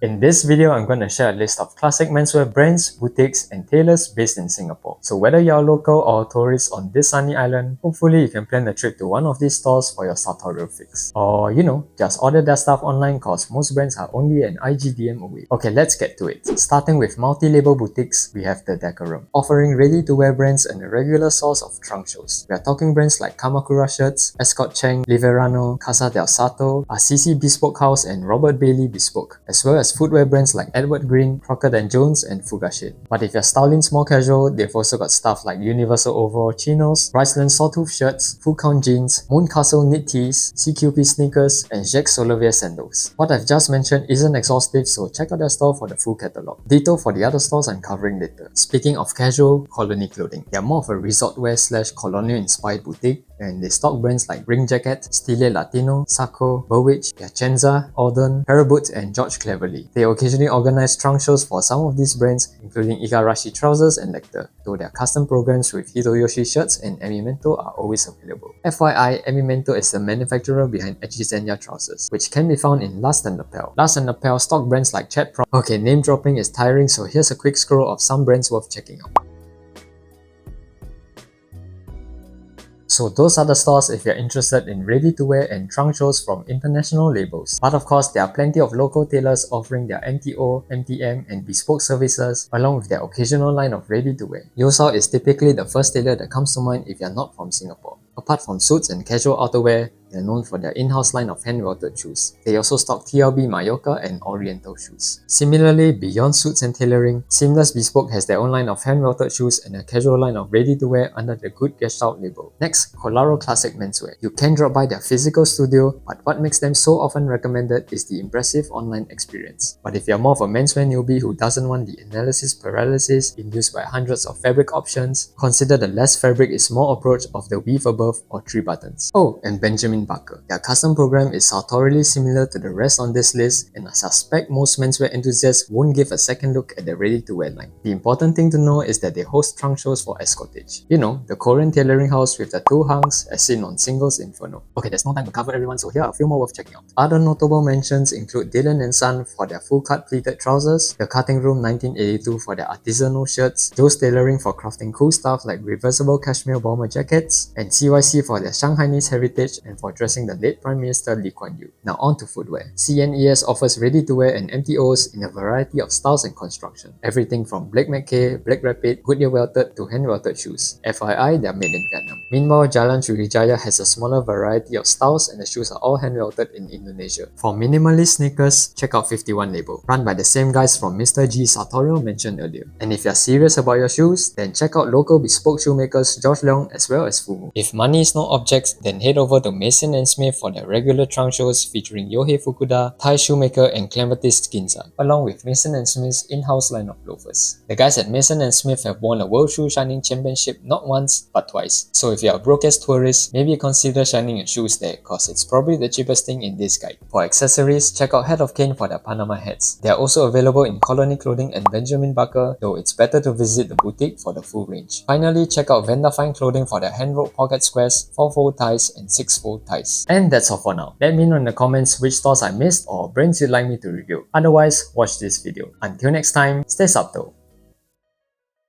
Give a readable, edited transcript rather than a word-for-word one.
In this video, I'm going to share a list of classic menswear brands, boutiques, and tailors based in Singapore. So whether you're a local or a tourist on this sunny island, hopefully you can plan a trip to one of these stores for your sartorial fix. Or, just order their stuff online cause most brands are only an IGDM away. Okay, let's get to it. Starting with multi-label boutiques, we have the Decorum, offering ready-to-wear brands and a regular source of trunk shows. We are talking brands like Kamakura Shirts, Escort Cheng, Liverano, Casa del Sato, Assisi Bespoke House, and Robert Bailey Bespoke, as well as footwear brands like Edward Green, Crockett & Jones, and Fugashit. But if you're styling more casual, they've also got stuff like Universal Overall Chinos, Riceland Sawtooth Shirts, Full Count Jeans, Mooncastle Knit Tees, CQP Sneakers, and Jacques Solevier Sandals. What I've just mentioned isn't exhaustive, so check out their store for the full catalogue. Ditto for the other stores I'm covering later. Speaking of casual, Colony Clothing. They're more of a resort wear / colonial inspired boutique, and they stock brands like Ring Jacket, Stile Latino, Sacco, Berwick, Piacenza, Alden, Paraboot, and George Cleverly. They occasionally organize trunk shows for some of these brands, including Igarashi trousers and Lecter, though their custom programs with Hitoyoshi shirts and Emimento are always available. FYI, Emimento is the manufacturer behind Echizenya trousers, which can be found in Lust & Lapel. Lust & Lapel stock brands like Chat Pro. Okay, name dropping is tiring, so here's a quick scroll of some brands worth checking out. So those are the stores if you're interested in ready-to-wear and trunk shows from international labels. But of course, there are plenty of local tailors offering their MTO, MTM, and bespoke services, along with their occasional line of ready-to-wear. Yosao is typically the first tailor that comes to mind if you're not from Singapore. Apart from suits and casual outerwear, they're known for their in-house line of hand-welted shoes. They also stock TLB Mallorca and Oriental shoes. Similarly, beyond suits and tailoring, Seamless Bespoke has their own line of hand-welted shoes and a casual line of ready-to-wear under the Good Gestalt label. Next, Kolaro Classic Menswear. You can drop by their physical studio, but what makes them so often recommended is the impressive online experience. But if you're more of a menswear newbie who doesn't want the analysis paralysis induced by hundreds of fabric options, consider the less fabric is more approach of the weave above or 3 buttons. Oh, and Benjamin Barker. Their custom program is sartorially similar to the rest on this list, and I suspect most menswear enthusiasts won't give a second look at their ready-to-wear line. The important thing to know is that they host trunk shows for escortage. You know, the Korean tailoring house with the 2 hunks as seen on Singles Inferno. Okay, there's no time to cover everyone, so here are a few more worth checking out. Other notable mentions include Dylan & Son for their full-cut pleated trousers, The Cutting Room 1982 for their artisanal shirts, Joe's Tailoring for crafting cool stuff like reversible cashmere bomber jackets, and CYC for their Shanghainese heritage and for dressing the late Prime Minister Lee Kuan Yew. Now on to footwear. CNES offers ready-to-wear and MTOs in a variety of styles and construction. Everything from Blake McKay, Blake Rapid, Goodyear welted to hand-welted shoes. FYI, they're made in Vietnam. Meanwhile, Jalan Sriwijaya has a smaller variety of styles and the shoes are all hand-welted in Indonesia. For minimalist sneakers, check out 51 Label, run by the same guys from Mr. G Sartorial mentioned earlier. And if you're serious about your shoes, then check out local bespoke shoemakers George Leong as well as Fumu. If money is no object, then head over to Mason & Smith for their regular trunk shows featuring Yohei Fukuda, Thai shoemaker, and Clementist Ginza, along with Mason & Smith's in-house line of loafers. The guys at Mason & Smith have won a World Shoe Shining Championship not once, but twice. So if you're a broke-ass tourist, maybe consider shining your shoes there, cause it's probably the cheapest thing in this guide. For accessories, check out Head of Cane for their Panama hats. They are also available in Colony Clothing and Benjamin Barker, though it's better to visit the boutique for the full range. Finally, check out Venda Fine Clothing for their hand-rolled pocket squares, 4-fold ties, and 6-fold ties. And that's all for now. Let me know in the comments which stores I missed or brands you'd like me to review. Otherwise, watch this video. Until next time, stay subtle.